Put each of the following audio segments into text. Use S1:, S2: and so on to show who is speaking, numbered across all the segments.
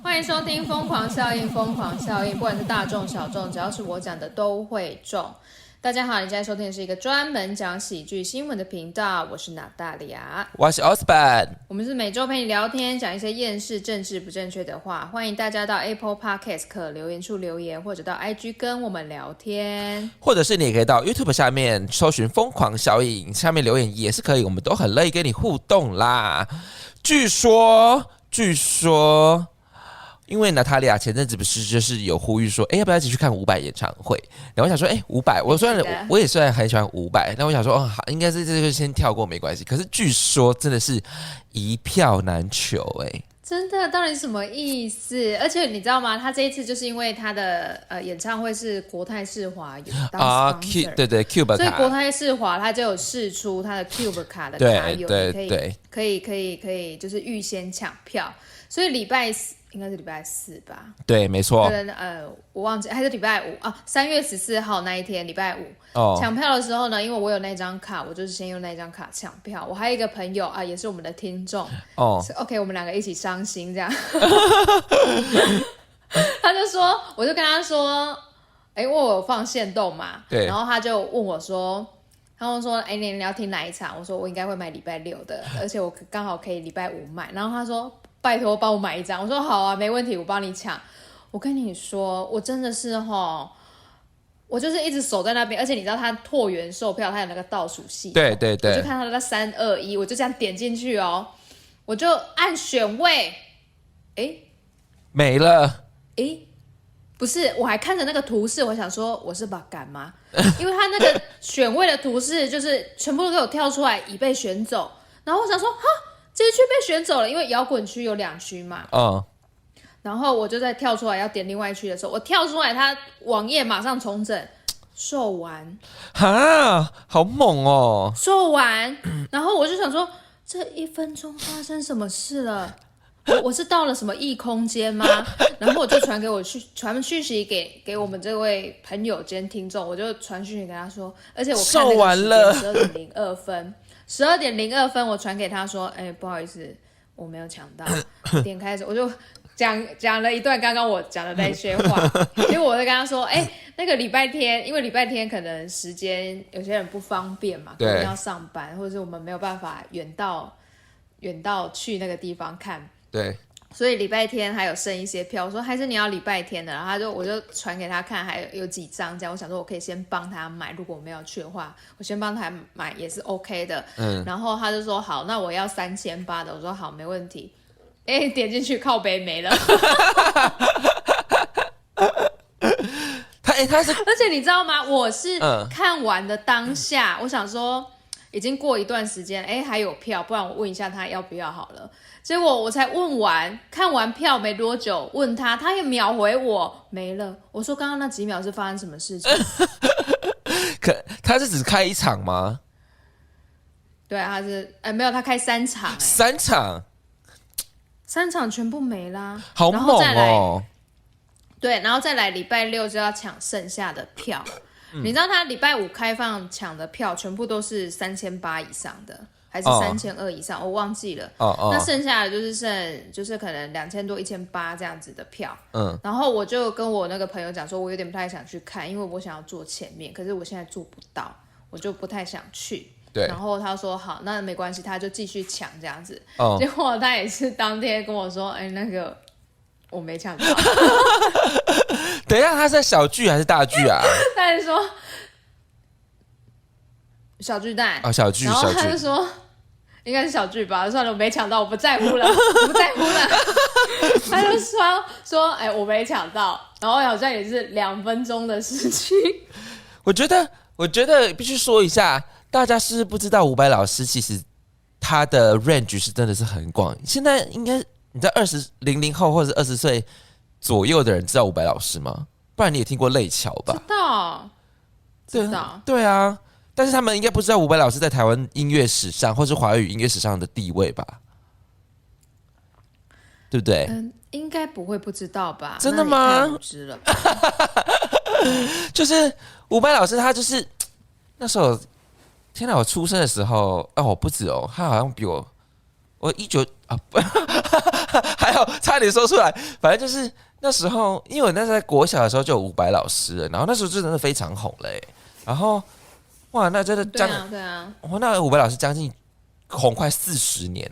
S1: 欢迎收听《疯狂效应》，疯狂效应，不管是大众小众，只要是我讲的都会中。大家好，你现在收听的是一个专门讲喜剧新闻的频道，我是娜大利亚，
S2: 我是 Osborn，
S1: 我们是每周陪你聊天，讲一些厌世、政治不正确的话。欢迎大家到 Apple Podcast 留言处留言，或者到 IG 跟我们聊天，
S2: 或者是你也可以到 YouTube 下面搜寻疯狂效应，下面留言也是可以，我们都很乐意跟你互动啦。据说，因为娜塔莉亚前阵子不是就是有呼吁说，要不要一起去看伍佰演唱会？然后我想说，伍佰，我也虽然很喜欢伍佰，但我想说，好，应该是这个先跳过没关系。可是据说真的是一票难求，
S1: 真的到底是什么意思？而且你知道吗？他这一次就是因为他的演唱会是国泰世华当 sponsor，
S2: 对 Cube 卡，
S1: 所以国泰世华他就有释出他的 Cube 卡的卡友，可以就是预先抢票，所以应该是礼拜四吧？
S2: 对，没错。
S1: 我忘记还是礼拜五啊，3月14号那一天，礼拜五。抢票的时候呢，因为我有那张卡，我就是先用那张卡抢票。我还有一个朋友啊，也是我们的听众。OK， 我们两个一起伤心这样。他就说，我就跟他说，因为我有放限动嘛，
S2: 对。
S1: 然后他就问我说。他们说：“你要听哪一场？”我说：“我应该会买礼拜6的，而且我刚好可以礼拜5买。”然后他说：“拜托帮我买一张。”我说：“好啊，没问题，我帮你抢。”我跟你说，我真的是我就是一直守在那边，而且你知道他拓元售票，他有那个倒数系统，
S2: 对，
S1: 我就看他的3、2、1，我就这样点进去我就按选位，
S2: 没了，
S1: 不是，我还看着那个图示，我想说我是把杆吗？因为他那个选位的图示就是全部都给我跳出来已被选走，然后我想说哈，这一区被选走了，因为摇滚区有2区嘛，然后我就在跳出来要点另外一区的时候，我跳出来，他网页马上重整，售完，
S2: 哈，好猛
S1: 售完，然后我就想说这1分钟发生什么事了？我是到了什么异空间吗？然后我就传讯息给我们这位朋友兼听众，我就传讯息给他说，而且我看那个时间12点02分，我传给他说，不好意思，我没有抢到。点开始我就讲了一段刚刚我讲的那些话，因为我在跟他说，那个礼拜天，因为礼拜天可能时间有些人不方便嘛，可能要上班，或者是我们没有办法远到去那个地方看。
S2: 对，
S1: 所以礼拜天还有剩一些票，我说还是你要礼拜天的，然后我就传给他看，还有几张这样，我想说我可以先帮他买，如果我没有去的话，我先帮他买也是 OK 的。然后他就说好，那我要3800的，我说好，没问题。点进去靠北没了。
S2: 他是，
S1: 而且你知道吗？我是看完的当下，我想说已经过一段时间，还有票，不然我问一下他要不要好了。结果我才问完，看完票没多久，问他，他也秒回我没了。我说刚刚那几秒是发生什么事情？
S2: 他是只开1场吗？
S1: 对，他是没有，他开3场，3场全部没啦，
S2: 好猛
S1: 对，然后再来礼拜6就要抢剩下的票。你知道他礼拜5开放抢的票全部都是3800以上的。还是3200以上，我忘记了。那剩下的就是可能2000多、1800这样子的票。然后我就跟我那个朋友讲说，我有点不太想去看，因为我想要坐前面，可是我现在做不到，我就不太想去。
S2: 对。
S1: 然后他说好，那没关系，他就继续抢这样子。结果他也是当天跟我说，那个我没抢到。
S2: 等一下，他是在小巨还是大巨啊？
S1: 他就说小巨蛋
S2: 小巨，
S1: 然后他就说。应该是小巨吧，算了，我没抢到，我不在乎了，我不在乎了。他就说，我没抢到，然后好像也是2分钟的事情。
S2: 我觉得必须说一下，大家是不知道伍佰老师其实他的 range 是真的是很广。现在应该你在00后或者20岁左右的人知道伍佰老师吗？不然你也听过泪桥吧？
S1: 知道，
S2: 对啊。但是他们应该不知道伍佰老师在台湾音乐史上，或是华语音乐史上的地位吧？对不对？
S1: 应该不会不知道吧？
S2: 真的吗？
S1: 那你太无知了吧。
S2: 就是伍佰老师，他就是那时候，天哪！我出生的时候，不止他好像比我我19啊，还好差点说出来。反正就是那时候，因为我那时候在国小的时候就有伍佰老师了，然后那时候就真的非常红了然后哇，那真的
S1: 对啊对啊，
S2: 哇，那伍佰老师将近红快40年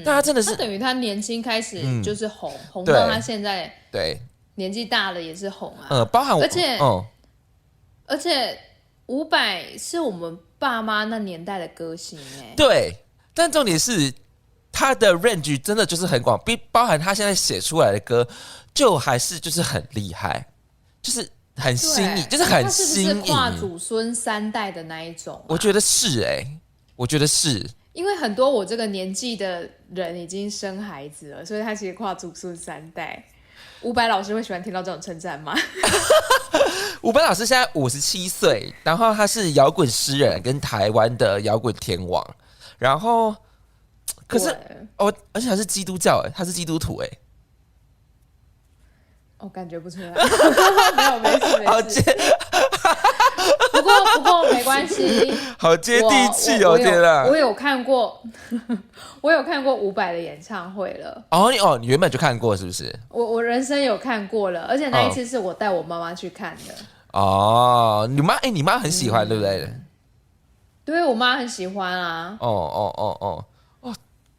S2: 但他真的是
S1: 他等于他年轻开始就是红，红
S2: 对
S1: 到他现在
S2: 对，
S1: 年纪大了也是红啊。
S2: 包含我，
S1: 而且伍佰是我们爸妈那年代的歌星
S2: 对，但重点是他的 range 真的就是很广，包含他现在写出来的歌，就还是就是很厉害，就是很新颖，就是很新颖。
S1: 他是不是跨祖孙3代的那一种
S2: 我觉得是我觉得是。
S1: 因为很多我这个年纪的人已经生孩子了，所以他其实跨祖孙3代。伍佰老师会喜欢听到这种称赞吗？
S2: 伍佰老师现在57岁，然后他是摇滚诗人跟台湾的摇滚天王，然后可是而且他是基督教他是基督徒
S1: 我感觉不出来。没有，没事。
S2: 好接，
S1: 不过没关系，
S2: 好接地气天啊！
S1: 我有看过，我有看过伍佰的演唱会了。
S2: 你原本就看过是不是？
S1: 我人生有看过了，而且那一次是我带我妈妈去看
S2: 的。你妈很喜欢，对不对？
S1: 对，我妈很喜欢啊。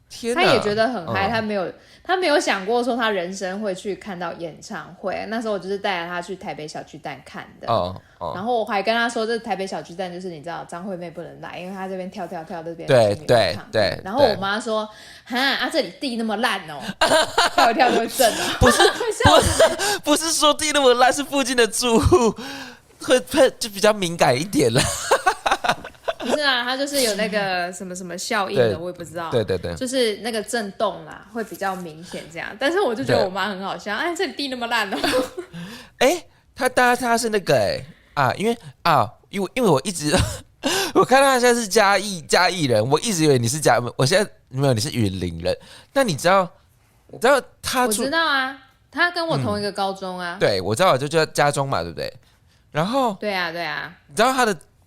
S2: 天哪，
S1: 她也觉得很嗨，她没有想过说她人生会去看到演唱会。那时候我就是带着她去台北小巨蛋看的。然后我还跟她说，这台北小巨蛋就是你知道张惠妹不能来，因为她这边跳这边
S2: 对。
S1: 然后我妈说，这里地那么烂跳一跳就会震啊。
S2: 不是说地那么烂，是附近的住户会就比较敏感一点了。
S1: 不是啊，它就是有那个什么什么效应的，我也不知道。
S2: 对，
S1: 就是那个震动啦，会比较明显这样。但是我就觉得我妈很好笑，这里地那么烂
S2: 他是那个因为我一直我看到他现在是嘉义人，我一直以为你是我现在没有，你是云林人。那你知道他？
S1: 我知道啊，他跟我同一个高中啊。
S2: 对，我知道，就叫家中嘛，对不对？然后
S1: 对啊，
S2: 你知道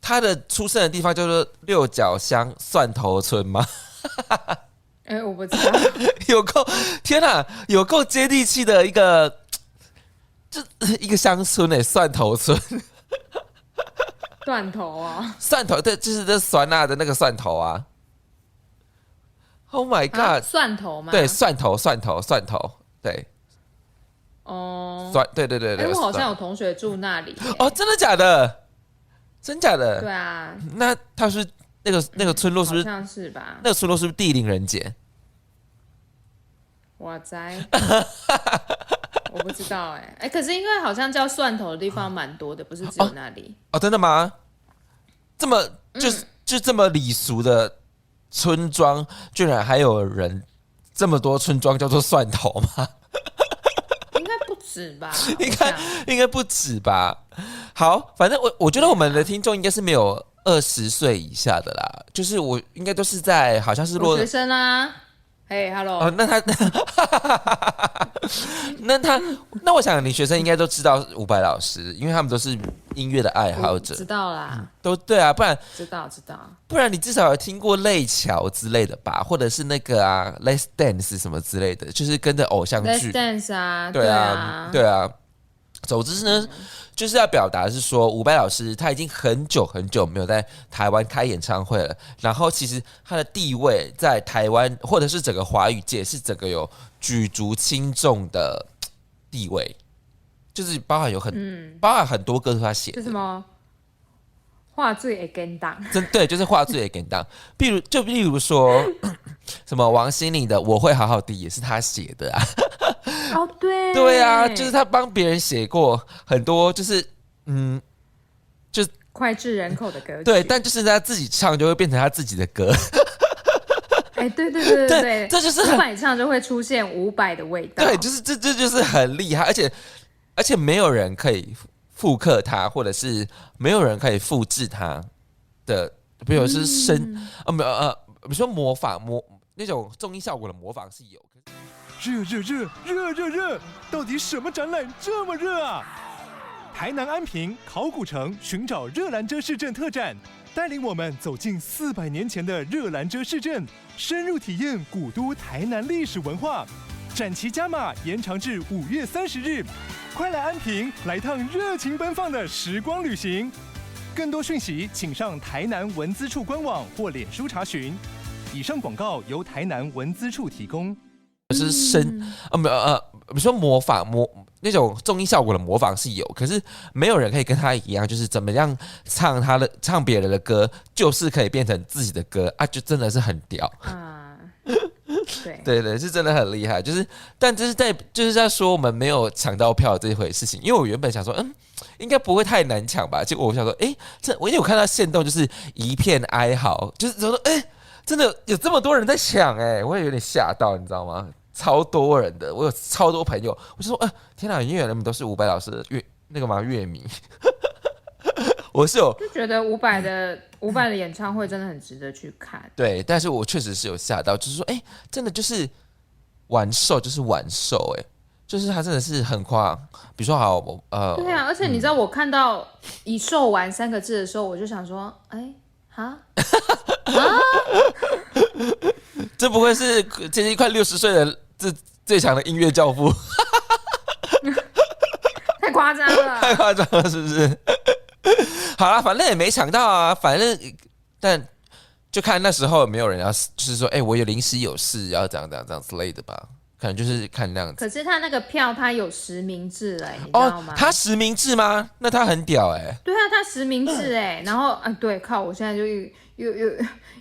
S2: 他的出生的地方叫做六角乡蒜头村吗？
S1: 我不知道。
S2: 天哪，有够接地气的一个乡村蒜头村。
S1: 蒜头啊，
S2: 蒜头，对，就是这酸辣的那个蒜头啊。Oh my god，
S1: 蒜头吗？
S2: 对，蒜头，对。对。
S1: 我好像有同学住那里。
S2: 真的假的？真假的？
S1: 对啊。
S2: 那他是那个村落是不是？
S1: 好像是吧。
S2: 那个村落是不是地灵人杰？
S1: 哇塞。我不知道可是因为好像叫蒜头的地方蛮多的，不是只有那里。
S2: 真的吗？这么就这么礼俗的村庄，居然还有人这么多村庄叫做蒜头吗？
S1: 应该不止吧？
S2: 应该不止吧？好，反正我觉得我们的听众应该是没有20岁以下的啦，就是我应该都是在好像是
S1: 学生啊。Hello。
S2: 那我想你学生应该都知道伍佰老师，因为他们都是音乐的爱好者。
S1: 知道啦。
S2: 都对啊，不然
S1: 知道。
S2: 不然你至少有听过泪桥之类的吧，或者是那个Let's Dance 什么之类的，就是跟着偶像剧。
S1: Let's Dance 啊。
S2: 对啊。总之呢，就是要表达是说，伍佰老师他已经很久很久没有在台湾开演唱会了。然后其实他的地位在台湾或者是整个华语界是整个有举足轻重的地位，就是包含很多歌是他写的。
S1: 就什么话最会跟当，
S2: 对，就是话最会跟当。例如说什么王心凌的《我会好好的》也是他写的啊。
S1: 对。
S2: 对啊，就是他帮别人写过很多，就是就
S1: 脍炙人口的歌曲。
S2: 对，但就是他自己唱就会变成他自己的歌。
S1: 对，
S2: 这就是
S1: 伍佰唱就会出现伍佰的味道。
S2: 对，就是这就是很厉害，而且没有人可以复刻他，或者是没有人可以复制他的，比如是比如说模仿那种综艺效果的模仿是有。
S3: 热，到底什么展览这么热啊？台南安平考古城寻找热兰遮市镇特展，带领我们走进400年前的热兰遮市镇，深入体验古都台南历史文化。展期加码，延长至5月30日，快来安平来趟热情奔放的时光旅行。更多讯息请上台南文资处官网或脸书查询。以上广告由台南文资处提供。
S2: 就是比如说模仿那种综艺效果的模仿是有，可是没有人可以跟他一样，就是怎么样唱别人的歌，就是可以变成自己的歌啊，就真的是很屌
S1: 啊！
S2: 对，是真的很厉害。但这是在说我们没有抢到票这一回事情，因为我原本想说，应该不会太难抢吧。结果我想说，因为我看到限动就是一片哀嚎，就是说，真的有这么多人在抢，我也有点吓到，你知道吗？超多人的，我有超多朋友，我就说，天哪，因为你们都是伍佰老师的乐迷，我是有
S1: 就觉得伍佰的演唱会真的很值得去看。
S2: 对，但是我确实是有吓到，就是说，真的就是完售，就是他真的是很夸张。比如说好，
S1: 对啊，而且你知道我看到已售完3个字的时候，我就想说，
S2: 这不会是接近快60岁的最强的音乐教父？
S1: 太夸张了，
S2: 太夸张了，是不是？好啦，反正也没抢到啊，但就看那时候有没有人要，就是说，我有临时有事要这样之类的吧，可能就是看那样子。
S1: 可是他那个票他有实名制你知道吗？
S2: 他实名制吗？那他很屌
S1: 对啊，他实名制然后对，靠，我现在就又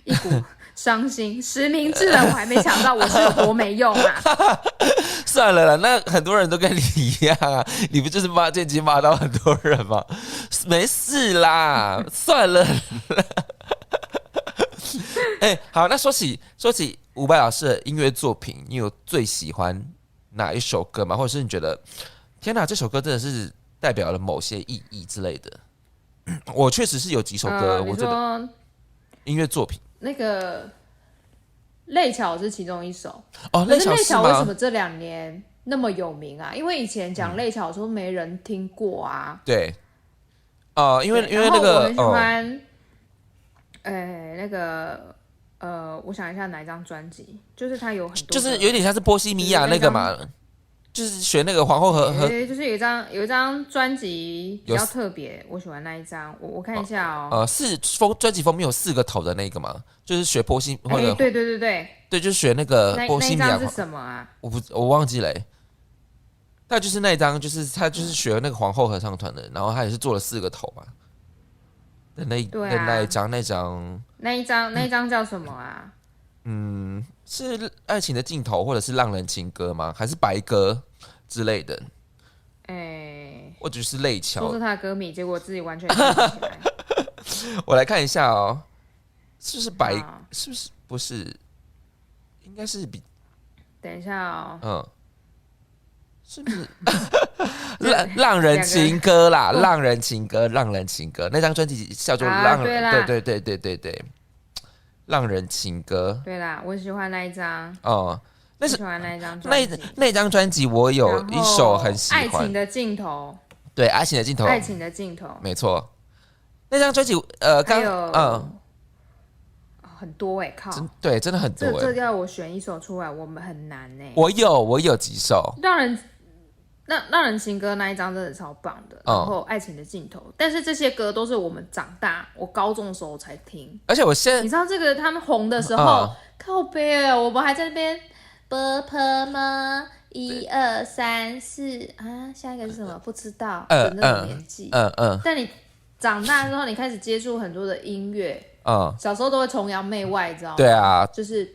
S1: 一股伤心，实名制了我还没抢到，我是有多没用啊！
S2: 算了啦，那很多人都跟你一样啊，你不就是骂剑姬骂到很多人吗？没事啦，算了好，那说起伍佰老师的音乐作品，你有最喜欢哪一首歌吗？或者是你觉得天哪，这首歌真的是代表了某些意义之类的？我确实是有几首歌，我觉得音乐作品。
S1: 那个泪桥是其中一首
S2: 泪桥
S1: 是吗？泪桥为什么这2年那么有名啊？因为以前讲泪桥的时候没人听过啊。
S2: 对，因为那个
S1: 我很喜欢，那个我想一下哪一张专辑，就是它有很多，
S2: 就是有点像是波西米亚那个嘛。就是学那个皇后和
S1: 就是有一张专辑比较特别，我喜欢那一张，我看一下
S2: 是专辑封面有4个头的那个嘛，就是学波西或者对，就是学那个波西米亚。
S1: 那一张是什么啊？
S2: 我忘记了但就是那一张，就是他就是学那个皇后合唱团的，然后他也是做了4个头嘛。那一张
S1: 叫什么啊？
S2: 是爱情的尽头，或者是浪人情歌吗？还是白鸽之类的？或者是泪桥。
S1: 说是他的歌迷，结果自己完全想不起来。
S2: 我来看一下是不是是不是不是？应该是
S1: 等一下
S2: 是不是浪人情歌啦？浪人情歌那张专辑叫做浪人，对。浪人情歌，
S1: 对啦，我喜欢那一张
S2: 那是
S1: 喜欢那一张专辑。
S2: 那张专辑我有一首很喜欢，
S1: 爱情的尽头。
S2: 对，爱情的尽头，
S1: 爱情的尽头，
S2: 没错。那张专辑
S1: 很多靠，
S2: 对，真的很多
S1: 这要我选一首出来，我们很难
S2: 我有几首，
S1: 让人情歌那一张真的超棒的，然后爱情的尽头，但是这些歌都是我们长大，我高中的时候才听，
S2: 而且我现在
S1: 你知道这个他们红的时候，靠北我们还在那边啵啵吗？1 2 3 4啊，下一个是什么？不知道的那种年纪，但你长大之后，你开始接触很多的音乐，小时候都会崇洋媚外，知道吗？
S2: 对啊，
S1: 就是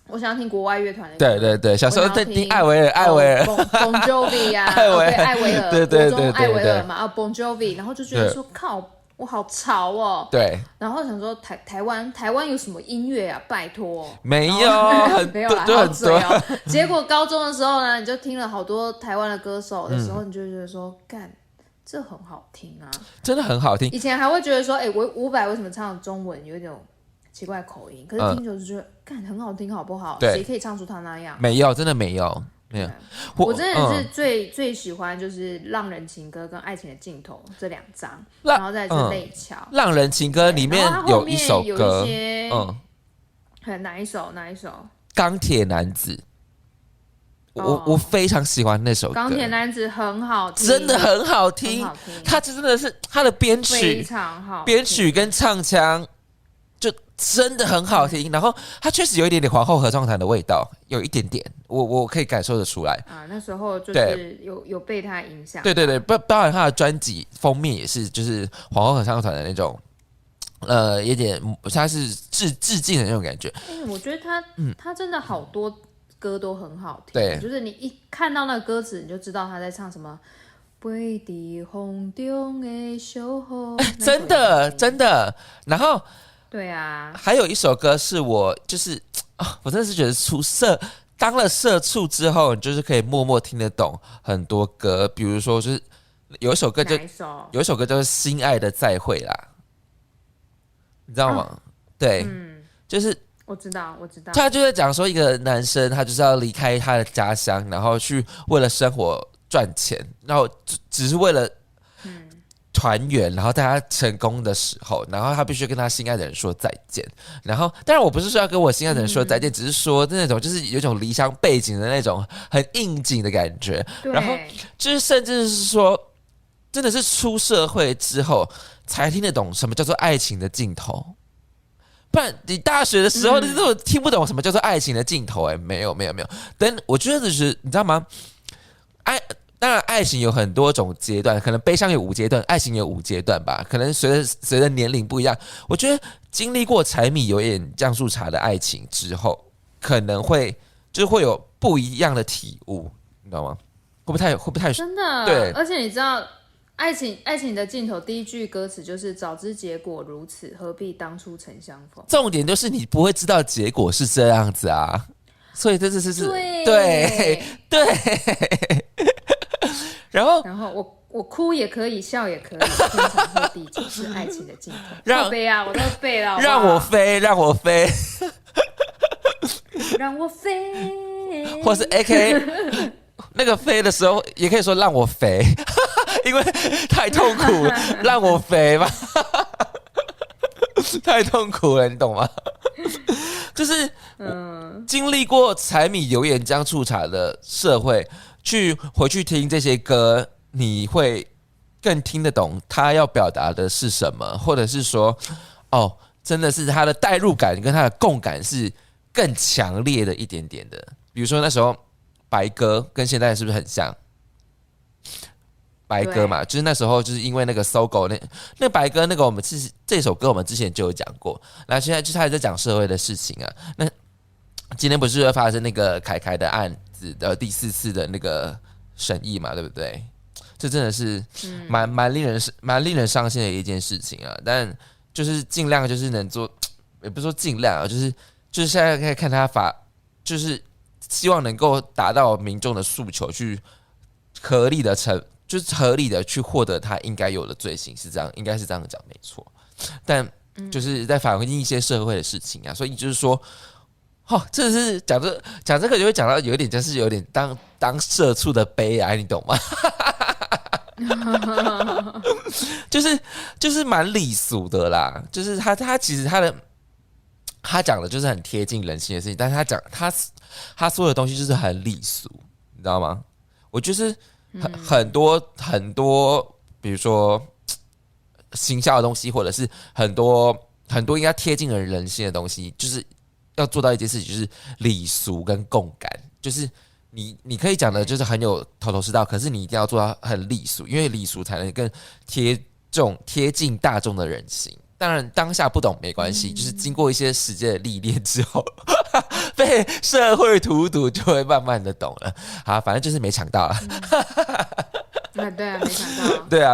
S1: 我想要听国外乐团的歌，
S2: 对，小时候在听艾维尔
S1: ，Bon Jovi 啊，艾维尔，
S2: 对，
S1: 艾维尔嘛，Bon Jovi，然后就觉得说靠，我好潮哦，
S2: 对，
S1: 然后想说台湾有什么音乐啊？拜托，
S2: 没有，
S1: 没有啦，好嘴哦。结果高中的时候呢，你就听了好多台湾的歌手的时候，你就觉得说干。这很好听啊，
S2: 真的很好听。
S1: 以前还会觉得说，伍佰为什么唱中文有一种奇怪口音？可是听久就觉得，干很好听，好不好？谁可以唱出他那样？
S2: 没有，真的没有。没有，
S1: 我真的是最喜欢就是《浪人情歌》跟《爱情的尽头》这2张，然后再是《泪桥》。
S2: 浪人情歌》里面有一首歌，
S1: 哪一首？
S2: 钢铁男子。我非常喜欢那首歌，
S1: 钢铁男子很好听，
S2: 真的很好听。他真的是他的编曲
S1: 非常好，
S2: 编曲跟唱腔就真的很好听。然后他确实有一点点皇后合唱团的味道，有一点点，我可以感受得出来
S1: 啊。那时候就是有被他影响，
S2: 对，包含他的专辑封面也是，就是皇后合唱团的那种。有点他是致敬的那种感觉。
S1: 我觉得他真的好多歌都很好听，
S2: 对，
S1: 就是你一看到那个歌词，你就知道他在唱什么。飞在风中的小雨，
S2: 真的。然后，
S1: 对啊，
S2: 还有一首歌是我就是我真的是觉得当了社畜之后，你就是可以默默听得懂很多歌，比如说就是有一首歌叫做《心爱的再会》啦，你知道吗？对，就是。
S1: 我知道。
S2: 他就在讲说，一个男生他就是要离开他的家乡，然后去为了生活赚钱，然后只是为了团圆，然后在他成功的时候，然后他必须跟他心爱的人说再见。然后，当然我不是说要跟我心爱的人说再见，只是说那种就是有一种离乡背景的那种很应景的感觉。然后就是甚至是说，真的是出社会之后才听得懂什么叫做爱情的尽头。不然你大学的时候，你都听不懂什么叫做爱情的尽头。没有。但我觉得就是你知道吗？当然爱情有很多种阶段，可能悲伤有5阶段，爱情有5阶段吧。可能随着年龄不一样，我觉得经历过柴米油盐酱醋茶的爱情之后，可能会有不一样的体悟，你知道吗？会不太
S1: 真的？
S2: 对，
S1: 而且你知道。爱情的尽头，第一句歌词就是“早知结果如此，何必当初曾相逢”。
S2: 重点就是你不会知道结果是这样子啊，所以这是对。然后
S1: 我哭也可以，笑也可以，天长和地久是爱情的尽头。好悲啊，我都背了。
S2: 让我飞，让我飞，或是 AK 那个飞的时候，也可以说让我肥。因为太痛苦了，让我肥吧，太痛苦了，你懂吗？就是经历过柴米油盐酱醋茶的社会，回去听这些歌，你会更听得懂他要表达的是什么，或者是说，真的是他的代入感跟他的共感是更强烈的一点点的。比如说那时候白鸽跟现在是不是很像？白鸽嘛，就是那时候就是因为那个搜狗那白鸽那个这首歌我们之前就有讲过，那现在就是他也在讲社会的事情啊。那今天不是发生那个凯凯的案子的第4次的那个审议嘛，对不对？这真的是蛮令人伤心的一件事情啊。但就是尽量就是能做，也不是说尽量啊，就是现在可以看他就是希望能够达到民众的诉求，去合理的去获得他应该有的罪行，是这样，应该是这样讲没错。但就是在反映一些社会的事情啊，所以就是说，这是讲这个就会讲到有点就是有点当社畜的悲哀，你懂吗？就是蛮礼俗的啦，就是他其实他讲的就是很贴近人心的事情，但是他说的东西就是很礼俗，你知道吗？我就是很多，比如说行销的东西，或者是很多应该贴近人心的东西，就是要做到一件事情，就是礼俗跟共感，就是你可以讲的就是很有头头是道，可是你一定要做到很礼俗，因为礼俗才能更贴近大众的人心。当然当下不懂没关系，就是经过一些时间的历练之后，被社会荼毒就会慢慢的懂了。好，反正就是没抢到啊。
S1: 对啊，没抢到。
S2: 对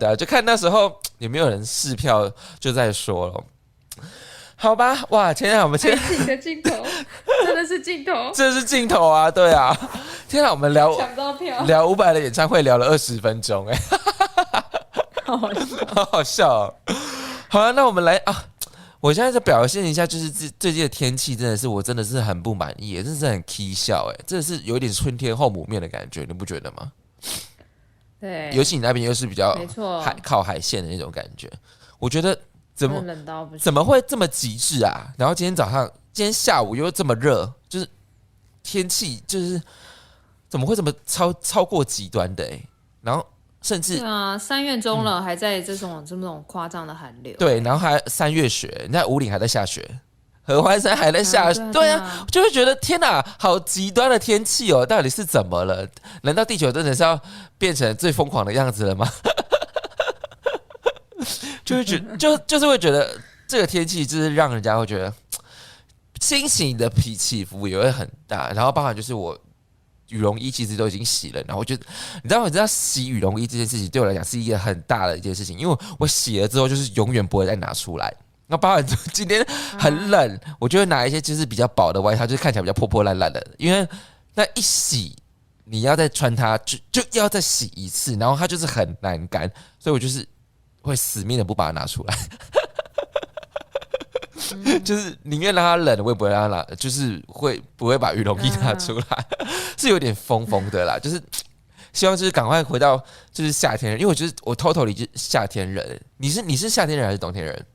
S2: 啊，就看那时候有没有人试票就在说了。好吧，哇，天啊，我们
S1: 爱情的尽头，真的是尽头，
S2: 这是尽头啊，对啊，天啊，我们
S1: 抢到票，
S2: 聊伍佰的演唱会聊了20分钟，好好笑哦。好了，那我们来啊，我现在就表现一下，就是最近的天气真的是我真的是很不满意，真的是很蹊跷真的是有点春天后母面的感觉，你不觉得吗？
S1: 对，
S2: 尤其你那边又是比较
S1: 没错，
S2: 靠海线的那种感觉，我觉得怎么会这么极致啊？然后今天下午又这么热，就是天气就是怎么会这么超过极端的然后甚至
S1: 对啊，3月中了，还在这种夸张的寒流。
S2: 对，然后还3月雪，你看武岭还在下雪，合欢山还在下雪，对啊，就会觉得天哪，好极端的天气哦，到底是怎么了？难道地球真的是要变成最疯狂的样子了吗？就是会觉得这个天气就是让人家会觉得心情的起伏也会很大，然后包含就是我羽绒衣其实都已经洗了，然后我觉得你知道洗羽绒衣这件事情对我来讲是一个很大的一件事情，因为我洗了之后就是永远不会再拿出来。那包含今天很冷，我就会拿一些就是比较薄的外套，就是看起来比较破破烂烂的，因为那一洗你要再穿它就要再洗一次，然后它就是很难干，所以我就是会死命的不把它拿出来。就是宁愿让它冷，我也不会让它就是不会把羽绒衣拿出来，是有点疯的啦。就是希望就是赶快回到就是夏天人，因为我totally就是夏天人。你是夏天人还是冬天人？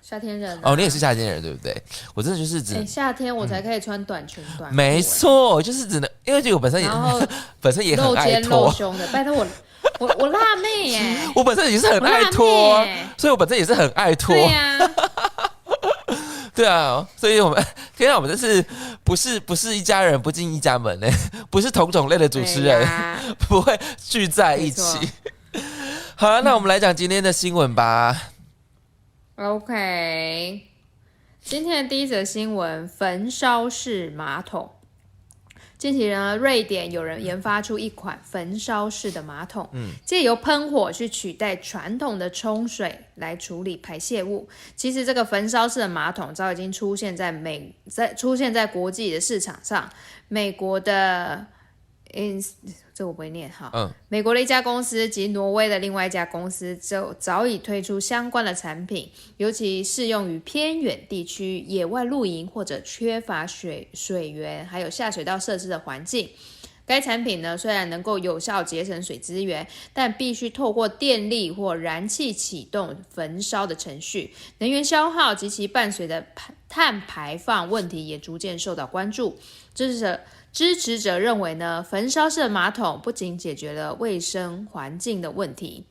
S1: 夏天人
S2: 哦，你也是夏天人对不对？我真的就是
S1: 夏天我才可以穿短裙短裤。
S2: 没错，就是只能因为我本身也很爱脱
S1: 露胸的，拜托我辣妹耶！
S2: 我本身也是很爱脱，所以我本身也是很爱脱。
S1: 对呀，
S2: 对啊，所以我们真是不是一家人不进一家门不是同种类的主持人，不会聚在一起。好，那我们来讲今天的新闻吧。
S1: OK， 今天的第一则新闻：焚烧式马桶。近期呢，瑞典有人研发出一款焚烧式的马桶，借由喷火去取代传统的冲水来处理排泄物。其实这个焚烧式的马桶早已经出现在国际的市场上，美国的这我不会念哈，美国的一家公司及挪威的另外一家公司就早已推出相关的产品，尤其适用于偏远地区、野外露营或者缺乏水源还有下水道设施的环境。该产品呢，虽然能够有效节省水资源，但必须透过电力或燃气启动焚烧的程序，能源消耗及其伴随的碳排放问题也逐渐受到关注。支持者认为呢，焚烧式的马桶不仅解决了卫生环境的问题，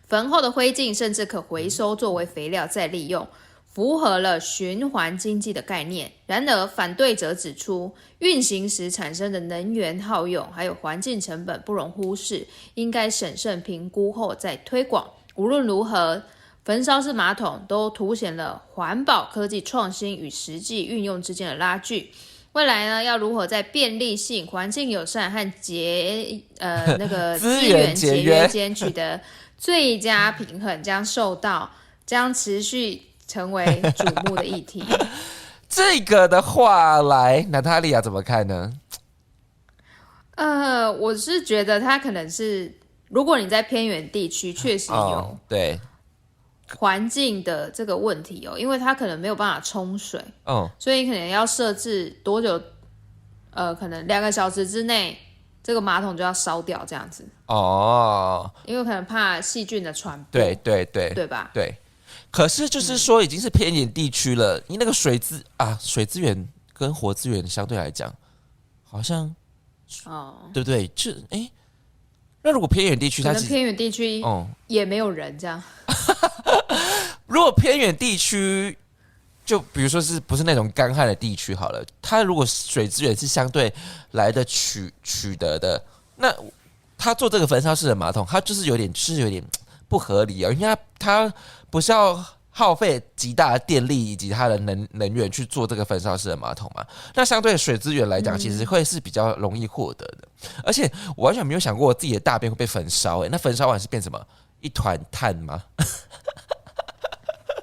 S1: 焚后的灰烬甚至可回收作为肥料再利用，符合了循环经济的概念。然而，反对者指出，运行时产生的能源耗用还有环境成本不容忽视，应该审慎评估后再推广。无论如何，焚烧式马桶都凸显了环保科技创新与实际运用之间的拉锯。未来呢，要如何在便利性、环境友善和资源节约间取得最佳平衡，将持续成为瞩目的议题。
S2: 这个的话，来娜塔莉亚怎么看呢？
S1: 我是觉得它可能是，如果你在偏远地区，确实有
S2: 对
S1: 环境的这个问题因为它可能没有办法冲水，所以可能要设置多久？可能2个小时之内，这个马桶就要烧掉这样子。因为可能怕细菌的传播。对吧？
S2: 对。可是就是说，已经是偏远地区了，你那个水资源跟火资源相对来讲，好像对不对？那如果偏远地区，它其实
S1: 偏远地区也没有人这样。
S2: 如果偏远地区，就比如说是不是那种干旱的地区好了，它如果水资源是相对来的取得的，那它做这个焚烧式的马桶，它就是有点不合理因为它不是要耗费极大的电力以及它的能源去做这个焚烧式的马桶嘛？那相对水资源来讲，其实会是比较容易获得的。而且我完全没有想过我自己的大便会被焚烧那焚烧完是变什么？一团碳吗？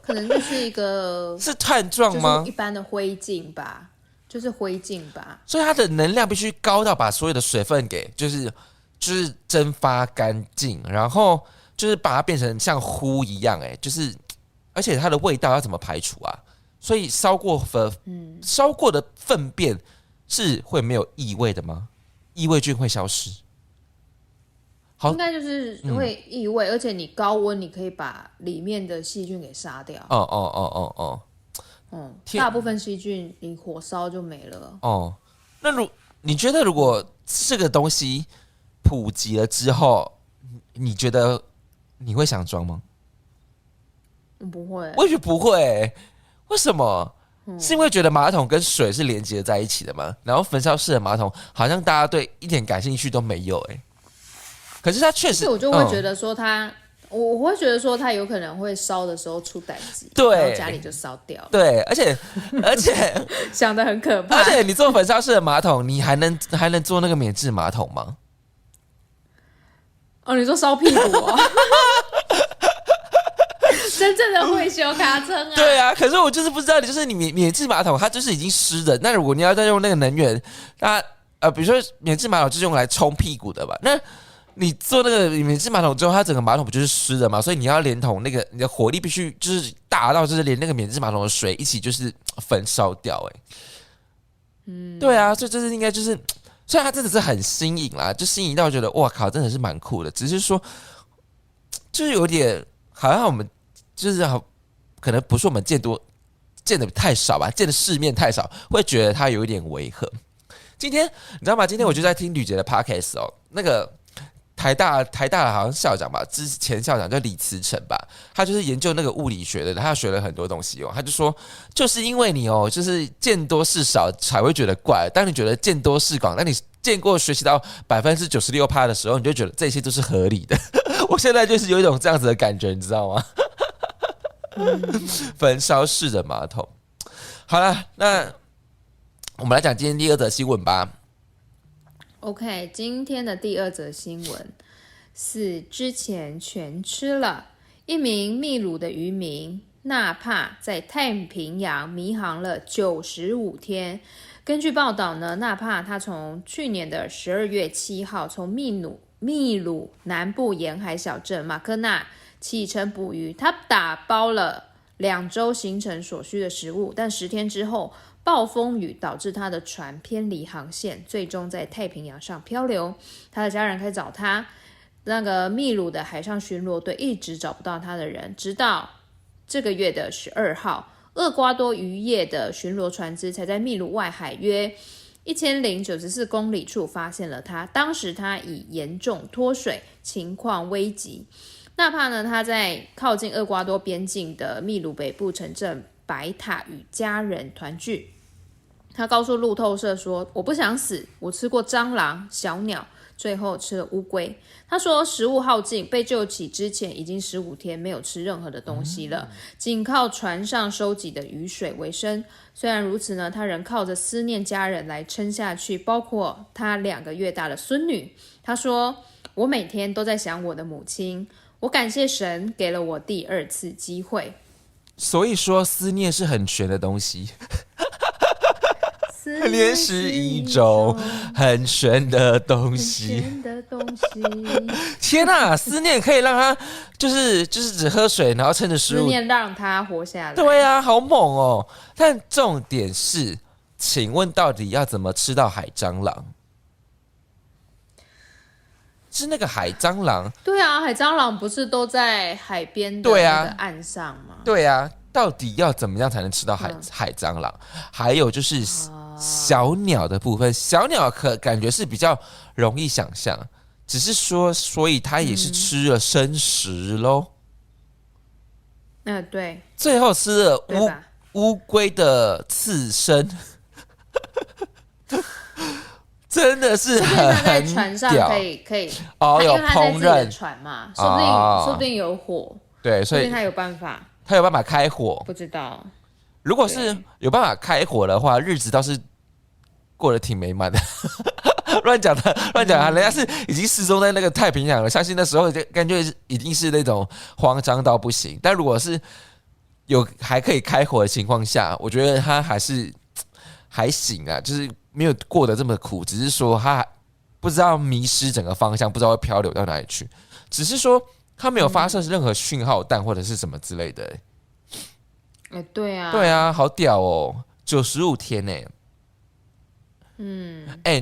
S1: 可能就是一个
S2: 是碳状吗？
S1: 就是一般的灰烬吧，就是灰烬吧。
S2: 所以它的能量必须高到把所有的水分给就是蒸发干净，然后就是把它变成像糊一样就是而且它的味道要怎么排除啊？所以烧过的粪便是会没有异味的吗？异味菌会消失？好，
S1: 应该就是会异味，而且你高温你可以把里面的细菌给杀掉。大部分细菌你火烧就没了。
S2: 那你觉得如果这个东西普及了之后，你觉得你会想装吗？
S1: 不会，
S2: 我也觉得不会为什么？是因为觉得马桶跟水是连接在一起的吗？然后焚烧式的马桶好像大家对一点感兴趣都没有可是它确实，
S1: 我就会觉得说它，我会觉得说它有可能会烧的时候出歹疾，
S2: 对，
S1: 然后家里就烧掉了。
S2: 对，而且
S1: 想得很可怕。
S2: 而且你做焚烧式的马桶，你还能做那个免治马桶吗？
S1: 你说烧屁股真正的会修卡称啊！
S2: 对啊，可是我就是不知道，就是你免治马桶它就是已经湿的，那如果你要再用那个能源，比如说免治马桶就是用来冲屁股的吧？那你做那个免治马桶之后，它整个马桶不就是湿的嘛？所以你要连同那个你的火力必须就是大到就是连那个免治马桶的水一起就是焚烧掉对啊，所以这是应该就是，虽然它真的是很新颖啦，就新颖到觉得哇靠，真的是蛮酷的，只是说就是有点好像我们就是可能不是我们见的太少吧，见的世面太少，会觉得它有一点违和。今天你知道吗？今天我就在听吕杰的 podcast 那个台大好像校长吧，之前校长叫李慈诚吧，他就是研究那个物理学的，他学了很多东西他就说，就是因为你就是见多识少才会觉得怪，当你觉得见多识广，当你见过学习到96%的时候，你就觉得这些都是合理的。我现在就是有一种这样子的感觉，你知道吗？焚烧式的马桶。好了，那我们来讲今天第二则新闻吧。
S1: OK， 今天的第二则新闻是之前全吃了。一名秘鲁的渔民纳帕在太平洋迷航了95天。根据报道呢，纳帕他从去年的12月7号从秘鲁南部沿海小镇马科纳启程捕鱼，他打包了2周行程所需的食物，但10天之后暴风雨导致他的船偏离航线，最终在太平洋上漂流。他的家人开始找他，那个秘鲁的海上巡逻队一直找不到他的人，直到这个月的12号，厄瓜多渔业的巡逻船只才在秘鲁外海约1094公里处发现了他。当时他已严重脱水，情况危急。纳帕呢，他在靠近厄瓜多边境的秘鲁北部城镇白塔与家人团聚。他告诉路透社说，我不想死，我吃过蟑螂、小鸟，最后吃了乌龟。他说食物耗尽，被救起之前已经15天没有吃任何的东西了，仅靠船上收集的雨水为生。虽然如此呢，他仍靠着思念家人来撑下去，包括他2个月大的孙女。他说，我每天都在想我的母亲，我感谢神给了我第2次机会。
S2: 所以说思念是很玄的东西。思念是一种很玄的东西。天哪，思念可以让他就是只喝水，然后趁着食物。
S1: 思念让他活下来。
S2: 对啊，好猛但重点是，请问到底要怎么吃到海蟑螂？是那个海蟑螂？
S1: 对啊，海蟑螂不是都在海边的那个岸上吗？
S2: 对啊，到底要怎么样才能吃到海蟑螂？还有就是小鸟的部分，小鸟感觉是比较容易想象，只是说，所以它也是吃了生食咯。
S1: 对。
S2: 最后吃了乌龟的刺身。真的是很屌。
S1: 他在船上可以
S2: 有烹饪
S1: 船嘛，说不定有火。
S2: 对，所以
S1: 他有办法。
S2: 他有办法开火。
S1: 不知道。
S2: 如果是有办法开火的话，日子倒是过得挺美满的。乱讲，人家是已经失踪在那个太平洋了，相信那时候感觉一定是那种慌张到不行。但如果是还可以开火的情况下，我觉得他还行啊，就是没有过得这么苦，只是说他不知道迷失整个方向，不知道会漂流到哪里去，只是说他没有发射任何讯号弹或者是什么之类的。
S1: 对啊，
S2: 对啊，好屌哦，95天呢。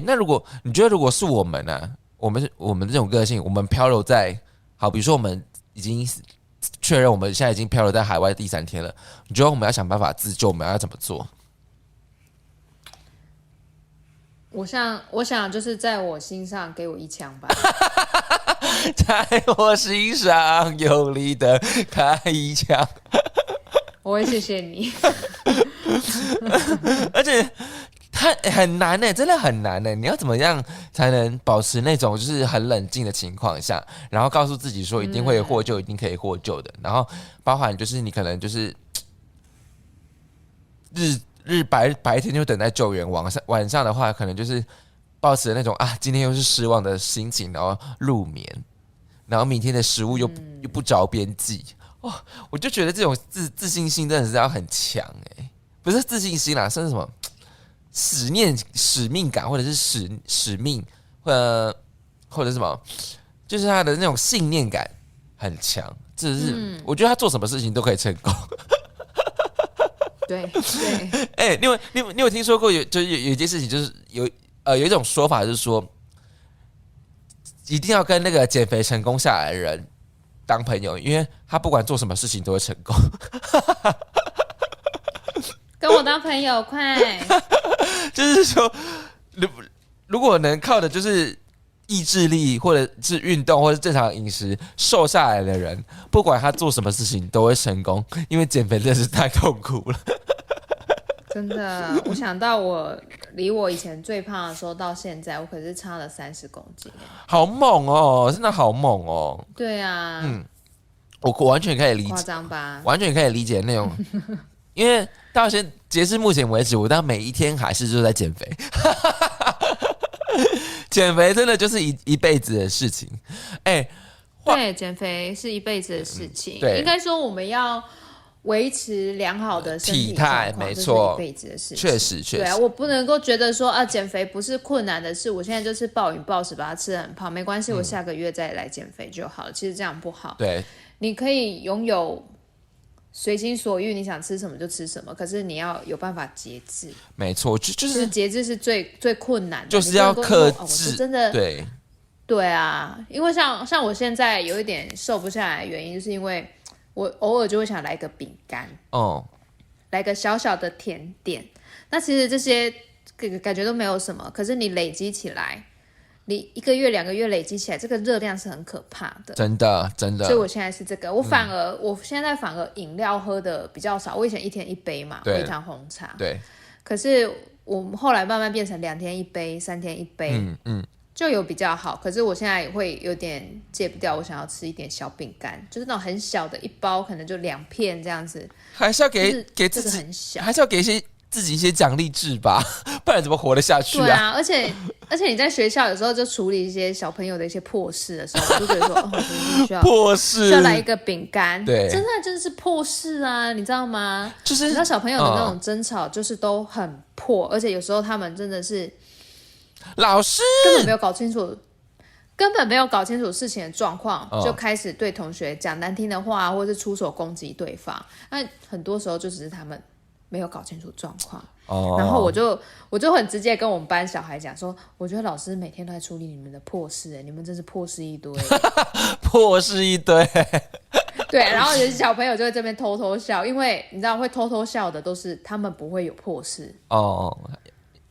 S2: 那如果你觉得如果是我们啊，我们这种个性，我们漂流在比如说我们已经确认我们现在已经漂流在海外第3天了，你觉得我们要想办法自救，我们要怎么做？
S1: 我想就是在我心上给我一枪吧。
S2: 在我心上用力的开一枪。
S1: 我会谢谢你。
S2: 而且它很难呢，真的很难呢。你要怎么样才能保持那种就是很冷静的情况下，然后告诉自己说一定会获救，一定可以获救的。然后包含就是你可能就是白天就等待救援，晚上的话可能就是抱持那种今天又是失望的心情，然后入眠，然后明天的食物又不着边际。我就觉得这种自信心真的是要很强不是自信心啦，是什么使命感，或者是使命，或者什么，就是他的那种信念感很强。这是我觉得他做什么事情都可以成功。
S1: 对，
S2: 你有听说过有一件事情，就是有一种说法，就是说一定要跟那个减肥成功下来的人当朋友，因为他不管做什么事情都会成功。
S1: 跟我当朋友，快！
S2: 就是说，如果能靠的就是意志力，或者是运动，或者是正常饮食瘦下来的人，不管他做什么事情都会成功，因为减肥真的是太痛苦了。
S1: 真的，我想到离我以前最胖的时候到现在，我可是差了30公斤。
S2: 好猛哦，真的好猛哦。
S1: 对啊，
S2: 我完全可以理解，
S1: 夸张吧？
S2: 完全可以理解那种，因为到截至目前为止，我到每一天还是就在减肥。减肥真的就是一辈子的事情。
S1: 对，减肥是一辈子的事情。
S2: 对，
S1: 应该说我们要维持良好的身体
S2: 态，没错，
S1: 这是一辈子的事情。
S2: 确实。
S1: 对啊，我不能够觉得说减肥不是困难的事，我现在就是暴饮暴食把它吃得很胖，没关系，我下个月再来减肥就好了。其实这样不好。
S2: 对，
S1: 你可以拥有随心所欲，你想吃什么就吃什么，可是你要有办法节制。
S2: 没错，就是
S1: 节制是最困难的，
S2: 就是要克制。
S1: 我是真的对啊，因为像我现在有一点瘦不下来的原因，就是因为我偶尔就会想来个饼干，来个小小的甜点。那其实这些感觉都没有什么，可是你累积起来，你1个月2个月累积起来，这个热量是很可怕的，
S2: 真的。
S1: 所以我现在是这个，我现在反而饮料喝的比较少，我以前1天1杯嘛，喝一堂红茶，
S2: 对。
S1: 可是我后来慢慢变成2天1杯，3天1杯，就有比较好。可是我现在也会有点戒不掉，我想要吃一点小饼干，就是那种很小的1包，可能就2片这样子，
S2: 还是要给自己
S1: 很小，
S2: 还是要给自己一些奖励制吧，不然怎么活得下去啊？
S1: 对啊，而且你在学校有时候就处理一些小朋友的一些破事的时候，我就觉得说需要
S2: 破事，
S1: 需要来一个饼干，
S2: 对，
S1: 真的就是破事啊，你知道吗？
S2: 就是
S1: 你知道小朋友的那种争吵，就是都很破，而且有时候他们真的是
S2: 老师
S1: 根本没有搞清楚事情的状况，就开始对同学讲难听的话，或是出手攻击对方。那很多时候就只是他们没有搞清楚状况。然后我就很直接跟我们班小孩讲说，我觉得老师每天都在处理你们的破事，你们真是破事一堆。
S2: 破事一堆。
S1: 对，然后有些小朋友就在这边偷偷笑，因为你知道会偷偷笑的都是他们不会有破事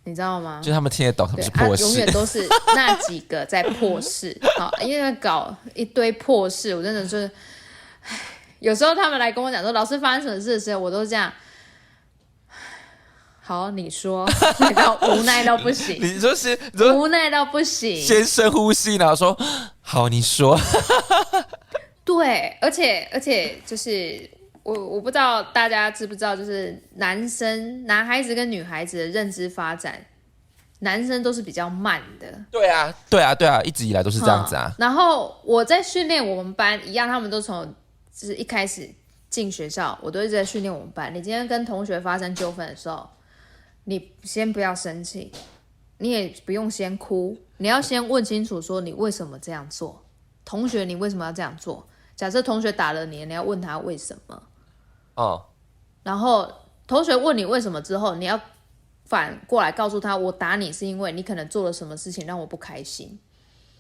S1: 你知道吗？
S2: 就他们听得懂，他们是破事，
S1: 永远都是那几个在破事。好，因为搞一堆破事，我真的是，有时候他们来跟我讲说老师发生什么事的时候，我都这样。好，你说，无奈到不行。
S2: 你说
S1: 无奈到不行，
S2: 先深呼吸，然后说好，你说。
S1: 对，而且就是我不知道大家知不知道，就是男孩子跟女孩子的认知发展，男生都是比较慢的。
S2: 对啊，一直以来都是这样子啊。
S1: 然后我在训练我们班一样，他们都从就是一开始进学校，我都一直在训练我们班。你今天跟同学发生纠纷的时候，你先不要生气，你也不用先哭，你要先问清楚说你为什么这样做。同学，你为什么要这样做？假设同学打了你，你要问他为什么。然后同学问你为什么之后，你要反过来告诉他，我打你是因为你可能做了什么事情让我不开心。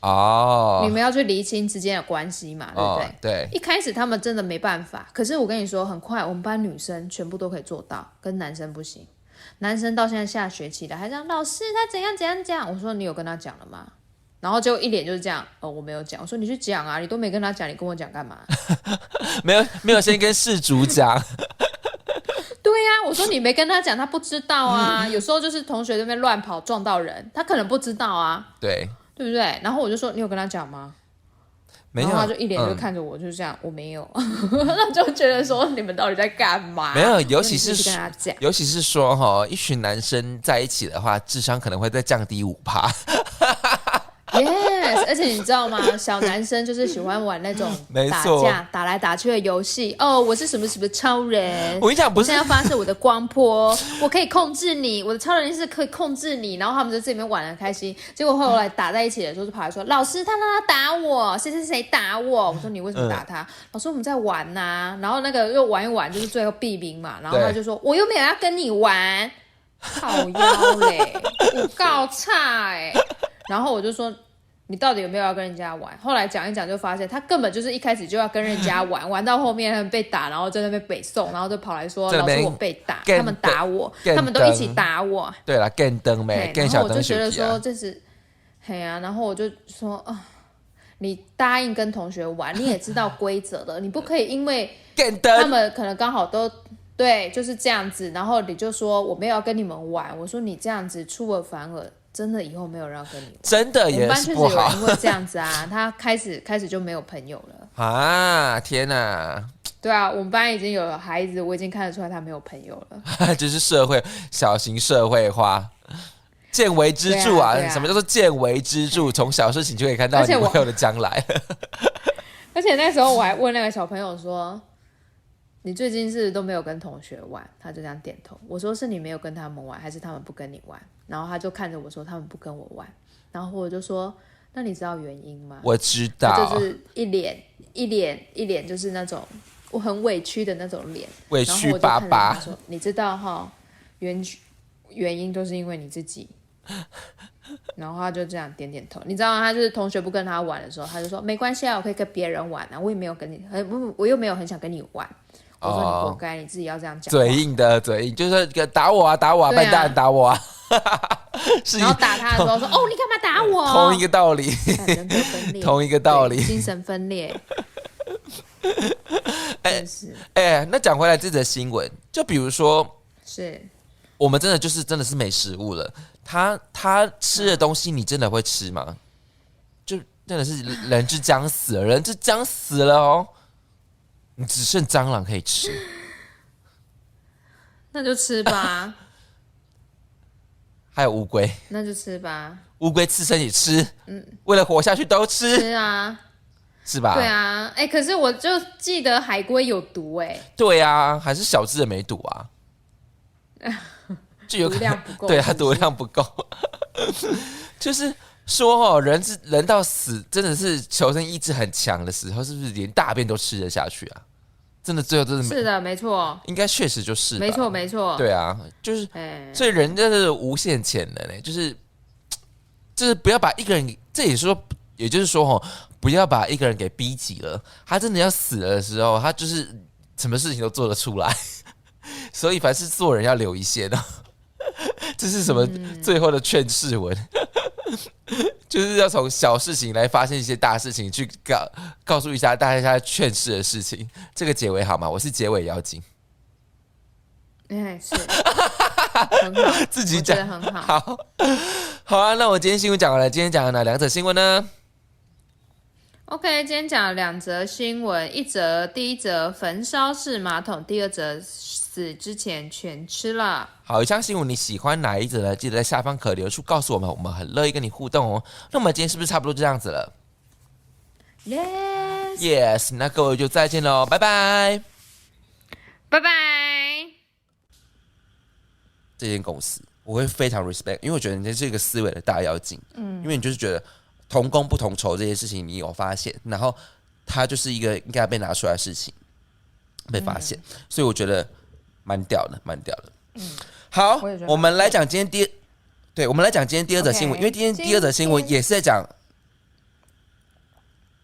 S2: 哦，
S1: 你们要去厘清之间的关系嘛，对不对？
S2: 对，
S1: 一开始他们真的没办法，可是我跟你说，很快我们班女生全部都可以做到，跟男生不行。男生到现在下学期了，还讲老师他怎样怎样讲。我说你有跟他讲了吗？然后就一脸就是这样，我没有讲。我说你去讲啊，你都没跟他讲，你跟我讲干嘛？
S2: 没有先跟事主讲。
S1: 对呀、我说你没跟他讲，他不知道啊。有时候就是同学在那边乱跑撞到人，他可能不知道啊，
S2: 对
S1: 不对？然后我就说你有跟他讲吗？
S2: 没有，
S1: 然后他就一脸就看着我，就是这样，我没有，那就觉得说你们到底在干嘛？
S2: 没有，尤其是
S1: 跟他讲，
S2: 尤其是说一群男生在一起的话，智商可能会再降低5%。
S1: Yes， 而且你知道吗？小男生就是喜欢玩那种打架、打来打去的游戏。我是什么什么超人？
S2: 我跟你讲，不是，
S1: 我现在要发射我的光波，我可以控制你，我的超能力是可以控制你。然后他们在这里面玩得很开心。结果后来打在一起的时候，就跑来说：“老师，他让他打我，谁谁谁打我。”我说：“你为什么打他？”老师，我们在玩呐、然后那个又玩一玩，就是最后毙兵嘛。然后他就说：“我又没有要跟你玩，靠腰嘞，我告差哎。”然后我就说你到底有没有要跟人家玩？后来讲一讲就发现他根本就是一开始就要跟人家玩，玩到后面他们被打，然后在那边北宋，然后就跑来说老师我被打，他们打我，他们都一起打我。
S2: 对了，更灯没，更小灯。
S1: 然后我就觉得说这是，然后我就说你答应跟同学玩，你也知道规则的，你不可以因为他们可能刚好都。对，就是这样子，然后你就说我没有要跟你们玩，我说你这样子出尔反尔，真的以后没有人要跟你玩，
S2: 真的也是不好。
S1: 我们班确实有人因为这样子啊，他开始就没有朋友了
S2: 啊！天哪！
S1: 对啊，我们班已经有孩子，我已经看得出来他没有朋友了。
S2: 就是小型社会化，见微知著啊！什么叫做见微知著？从小事情就可以看到你朋友的将来。
S1: 而且那时候我还问那个小朋友说。你最近是不是都没有跟同学玩？他就这样点头。我说是你没有跟他们玩，还是他们不跟你玩？然后他就看着我说他们不跟我玩。然后我就说那你知道原因吗？
S2: 我知道，
S1: 他就是一脸就是那种我很委屈的那种脸，
S2: 委屈巴巴。
S1: 说你知道哈，原因都是因为你自己。然后他就这样点点头，你知道吗？他就是同学不跟他玩的时候，他就说没关系啊，我可以跟别人玩啊，我也没有跟你，我又没有很想跟你玩。我说你活该，你自己要这样讲。
S2: 嘴硬就是打我啊，打我啊，笨蛋打我啊。
S1: 然后打他的时候说哦，你干嘛打我？
S2: 同一个道理，
S1: 人格分裂，
S2: 同一个道理，
S1: 精神分裂。
S2: 那讲回来这则新闻，就比如说，
S1: 是
S2: 我们真的是没食物了。他吃的东西，你真的会吃吗？就真的是人之将死了，人之将死了哦。你只剩蟑螂可以吃，
S1: 那就吃吧。
S2: 还有乌龟，
S1: 那就吃吧。
S2: 乌龟刺身也吃，为了活下去都吃，
S1: 吃啊，
S2: 是吧？
S1: 对啊，可是我就记得海龟有毒
S2: 对啊，还是小只的没毒啊，就有可能
S1: 毒量不够，
S2: 对，它毒量不够，就是说人到死真的是求生意志很强的时候，是不是连大便都吃得下去啊？真的最后真的
S1: 是的，没错，
S2: 应该确实就是吧，
S1: 没错，
S2: 对啊，就是所以人真的是无限潜能就是不要把一个人，这也就是说不要把一个人给逼急了，他真的要死了的时候，他就是什么事情都做得出来，所以凡是做人要留一线的，这是什么最后的劝世文？就是要从小事情来发现一些大事情，去告诉一下大家劝世的事情。这个结尾好吗？我是结尾妖精。
S1: 是，很好，
S2: 自己讲
S1: 很好。
S2: 好啊，那我今天新闻讲完了，今天讲了哪2则新闻呢
S1: ？OK， 今天讲了2则新闻，第一则焚烧式马桶，第2则死之前全吃了。
S2: 好，以上新闻你喜欢哪一则呢？记得在下方可留处告诉我们，我们很乐意跟你互动哦。那我们今天是不是差不多就这样子了
S1: ？Yes，
S2: 那各位就再见喽，拜拜，
S1: 拜拜。
S2: 这间公司我会非常 respect， 因为我觉得你是一个思维的大妖精，因为你就是觉得同工不同酬这件事情你有发现，然后它就是一个应该被拿出来的事情被发现，所以我觉得蛮屌的，蛮屌的。好
S1: 我也觉，得
S2: 我们来讲今天我们来讲今天第二则新闻
S1: OK，
S2: 因为今天第二则新闻也是在讲，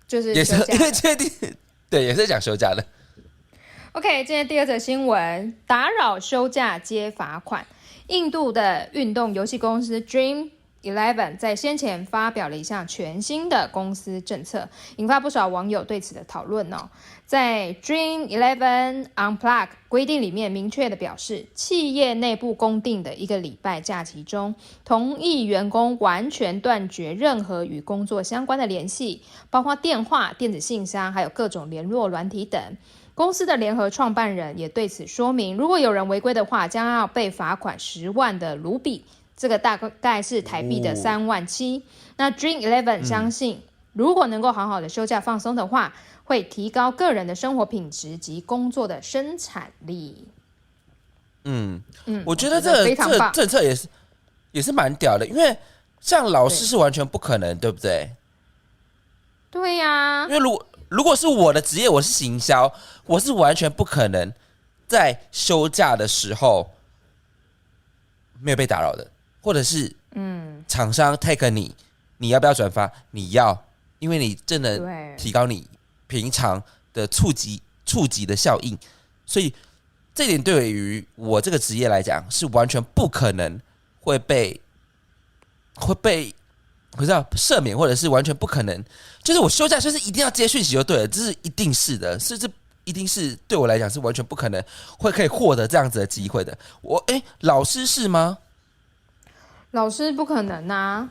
S1: 就是
S2: 也是
S1: 休假
S2: 因为今天对也是在讲休假的。
S1: OK， 今天第二则新闻，打扰休假接罚款。印度的运动游戏公司 Dream11 在先前发表了一项全新的公司政策，引发不少网友对此的讨论哦。在 Dream11 Unplug 规定里面明确的表示，企业内部公定的一个礼拜假期中，同意员工完全断绝任何与工作相关的联系，包括电话、电子信箱，还有各种联络软体等。公司的联合创办人也对此说明，如果有人违规的话，将要被罚款10万的卢比，这个大概是台币的3万7。那 Dream11 相信，如果能够好好的休假放松的话，会提高个人的生活品质及工作的生产力。
S2: 我觉得这
S1: 非常棒
S2: 政策也是蛮屌的，因为像老师是完全不可能，对不对？
S1: 对呀、
S2: 因为如果是我的职业，我是行销，我是完全不可能在休假的时候没有被打扰的，或者是厂商 take 你要不要转发？你要，因为你真的
S1: 对
S2: 提高你平常的触及的效应，所以这点对于我这个职业来讲是完全不可能会被不知道赦免，或者是完全不可能，就是我休假就是一定要接讯息就对了，这是一定是的，是这一定是对我来讲是完全不可能可以获得这样子的机会的。老师是吗？
S1: 老师不可能啊！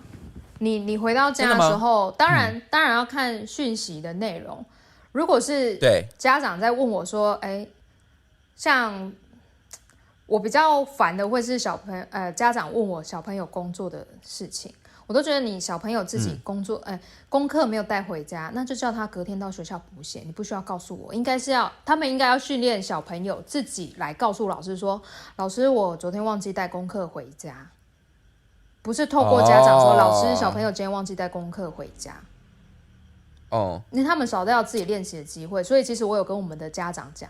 S1: 你回到家的时候，当然要看讯息的内容。如果是家长在问我说，像我比较烦的会是家长问我小朋友工作的事情，我都觉得你小朋友自己工作，功课没有带回家，那就叫他隔天到学校补写，你不需要告诉我，他们应该要训练小朋友自己来告诉老师说，老师我昨天忘记带功课回家，不是透过家长说，老师小朋友今天忘记带功课回家。因为他们少掉自己练习的机会，所以其实我有跟我们的家长讲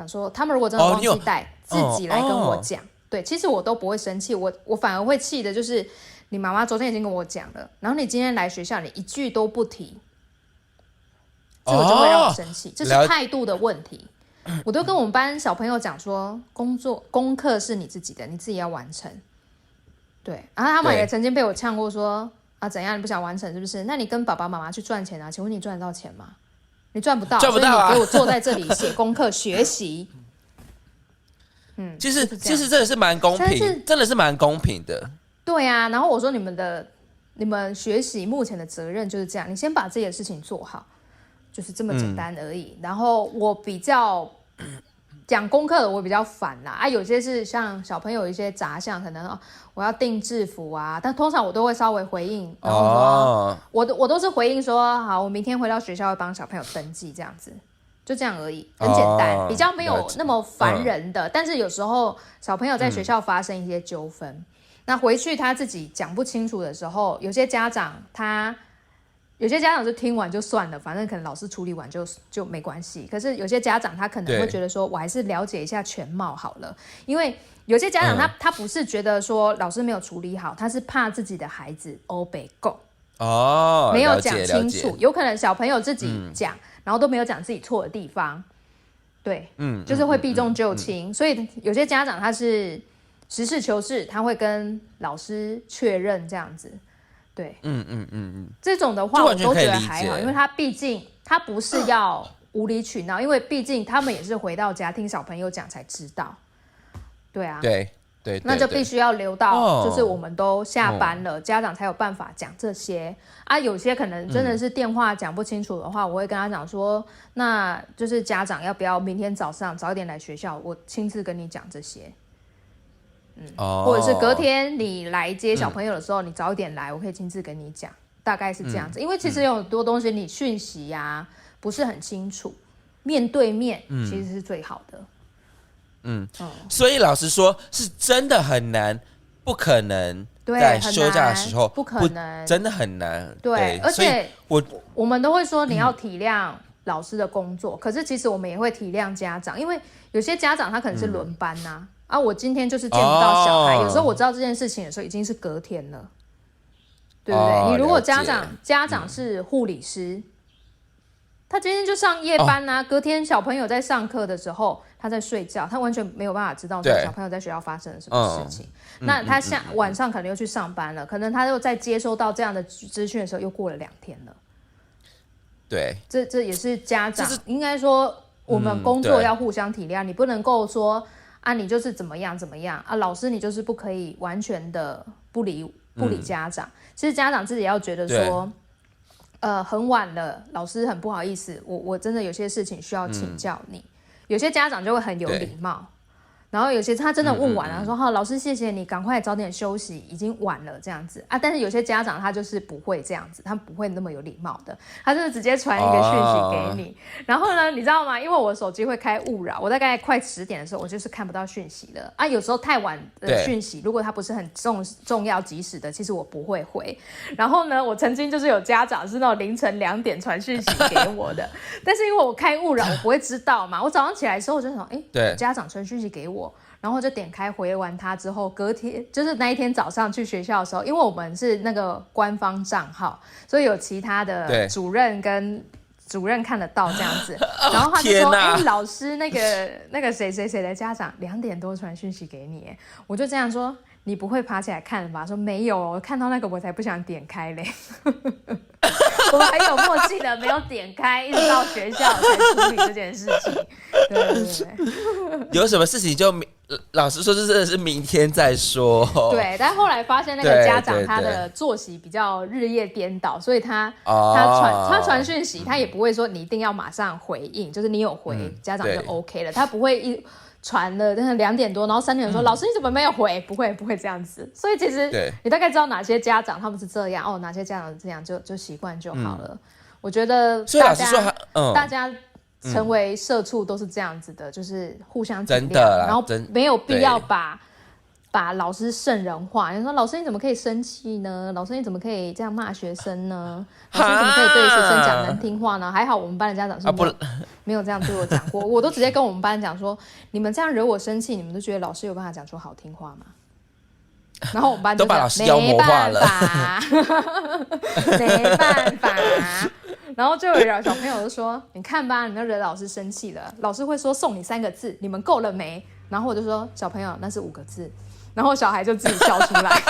S1: 说，他们如果真的忘记带，自己来跟我讲。对，其实我都不会生气，我反而会气的就是你妈妈昨天已经跟我讲了，然后你今天来学校你一句都不提，这个就会让我生气，这是态度的问题。我都跟我们班小朋友讲说，功课是你自己的，你自己要完成。对，然后他们也曾经被我呛过说，怎样你不想完成是不是？那你跟爸爸妈妈去赚钱啊？请问你赚得到钱吗？你赚不到，
S2: 赚不到啊！
S1: 所以你给我坐在这里写功课学习。
S2: 其实真的是蛮公平，真的是蛮公平的。
S1: 对啊，然后我说你们学习目前的责任就是这样，你先把自己的事情做好，就是这么简单而已。然后我比较讲功课的，我比较烦啦有些是像小朋友一些杂项，可能我要订制服啊，但通常我都会稍微回应，然后说我都是回应说好，我明天回到学校会帮小朋友登记这样子。就这样而已，很简单，比较没有那么烦人的。但是有时候小朋友在学校发生一些纠纷，那回去他自己讲不清楚的时候，有些家长是听完就算了，反正可能老师处理完就没关系。可是有些家长他可能会觉得说，我还是了解一下全貌好了，因为有些家长他不是觉得说老师没有处理好，他是怕自己的孩子欧北够没有讲清楚，有可能小朋友自己讲。然后都没有讲自己错的地方，对，就是会避重就轻，所以有些家长他是实事求是，他会跟老师确认这样子，对，这种的话我都觉得还好，因为他毕竟他不是要无理取闹，因为毕竟他们也是回到家听小朋友讲才知道，对啊，
S2: 对，
S1: 那就必须要留到就是我们都下班了，家长才有办法讲这些有些可能真的是电话讲不清楚的话，我会跟他讲说，那就是家长要不要明天早上早一点来学校，我亲自跟你讲这些，或者是隔天你来接小朋友的时候，你早一点来，我可以亲自跟你讲，大概是这样子。因为其实有很多东西你讯息不是很清楚，面对面其实是最好的。
S2: 所以老实说，是真的很难，不可能在休假的时候，
S1: 不可能，
S2: 真的很难。
S1: 对，而且我们都会说你要体谅老师的工作，可是其实我们也会体谅家长，因为有些家长他可能是轮班啊，我今天就是见不到小孩，有时候我知道这件事情的时候已经是隔天了，对不对？你如果家长是护理师，他今天就上夜班啊，隔天小朋友在上课的时候他在睡觉，他完全没有办法知道小朋友在学校发生了什么事情。那他晚上可能又去上班了，可能他又在接收到这样的资讯的时候又过了2天了。
S2: 对，
S1: 这也是家长应该说我们工作要互相体谅，你不能够说啊你就是怎么样怎么样啊，老师你就是不可以完全的不理家长。其实家长自己要觉得说很晚了，老师很不好意思，我真的有些事情需要请教你。有些家长就会很有礼貌，然后有些他真的问完了，说好老师谢谢你，赶快早点休息，已经晚了这样子啊。但是有些家长他就是不会这样子，他不会那么有礼貌的，他就是直接传一个讯息给你。然后呢，你知道吗？因为我手机会开勿扰，我大概快10点的时候，我就是看不到讯息了啊。有时候太晚的讯息，如果它不是很重要及时的，其实我不会回。然后呢，我曾经就是有家长是那种凌晨2点传讯息给我的，但是因为我开勿扰，我不会知道嘛。我早上起来的时候，我就想，家长传讯息给我。然后就点开回完他之后，隔天就是那一天早上去学校的时候，因为我们是那个官方账号，所以有其他的主任跟主任看得到这样子。然后他就说：“老师，那个谁谁谁的家长2点多传讯息给你。”我就这样说：“你不会爬起来看吧？”说没有，我看到那个我才不想点开嘞。我们还有默契的没有点开，一直到学校才处理这件事情。对，
S2: 有什么事情就老实说，这真的是明天再说。
S1: 对，但后来发现那个家长他的作息比较日夜颠倒，所以他传讯息，他也不会说你一定要马上回应，就是你有回，家长就 OK 了，他不会传了，但是2点多，然后3点说、老师你怎么没有回？不会这样子。所以其实你大概知道哪些家长他们是这样，哪些家长是这样，就习惯就好了。我觉得大家成为社畜都是这样子的，就是互相体谅，然后没有必要把老师圣人化。你说老师你怎么可以生气呢？老师你怎么可以这样骂学生呢？老师你怎么可以对学生讲难听话呢？还好我们班的家长是没有这样对我讲过，我都直接跟我们班讲说，你们这样惹我生气，你们都觉得老师有办法讲出好听话吗？然后我们班就
S2: 都把老师妖魔化了，
S1: 没办法。然后就有小朋友就说：“你看吧，你都惹老师生气了。老师会说送你3个字，你们够了没？”然后我就说：“小朋友，那是5个字。”然后小孩就自己笑出来。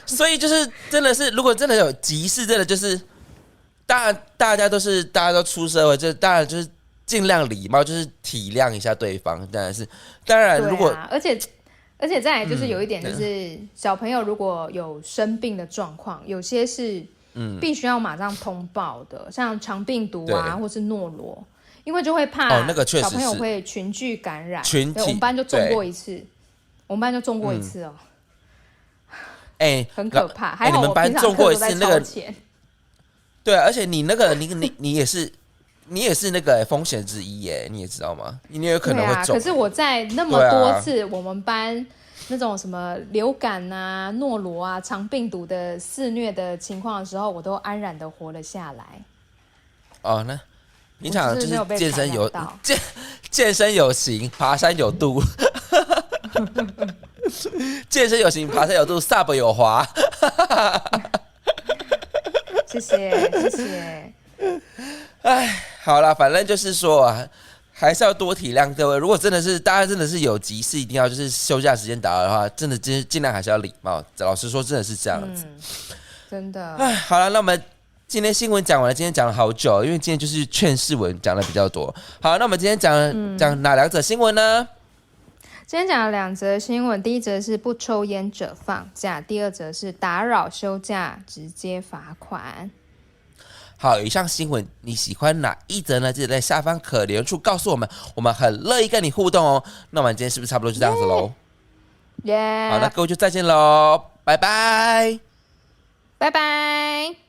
S2: 所以就是真的是，如果真的有急事，真的就是大家都出社会，就当然就是尽量礼貌，就是体谅一下对方。当然如果
S1: 而且再来就是有一点，就是小朋友如果有生病的状况，有些是必须要马上通报的，像肠病毒啊，或是诺罗，因为就会怕小朋友会群聚感染。我们班就中过一次，哦，很可怕。还好我平常课都在超前。
S2: 对，而且你你也是那个风险之一耶，你也知道吗？你也有可能会中。
S1: 可是我在那么多次我们班那种什么流感啊、诺罗啊、肠病毒的肆虐的情况的时候，我都安然的活了下来。
S2: 那平常就是健身有型，爬山有度。健身有型，爬山有度 ，Sub 有滑。
S1: 谢谢。
S2: 好啦，反正就是说还是要多体谅各位。如果大家真的是有急事，一定要就是休假时间打的话，真的尽量还是要礼貌。老实说，真的是这样子。
S1: 真的。
S2: 好了，那我们今天新闻讲完了，今天讲了好久，因为今天就是劝世文讲的比较多。好，那我们今天讲哪2则新闻呢？
S1: 今天讲了2则新闻，第一则是不抽烟者放假，第2则是打扰休假直接罚款。
S2: 好，以上新闻你喜欢哪一则呢？记得在下方可留言处告诉我们，我们很乐意跟你互动哦。那我们今天是不是差不多就这样子咯？好，那各位就再见咯，拜拜，
S1: 拜拜。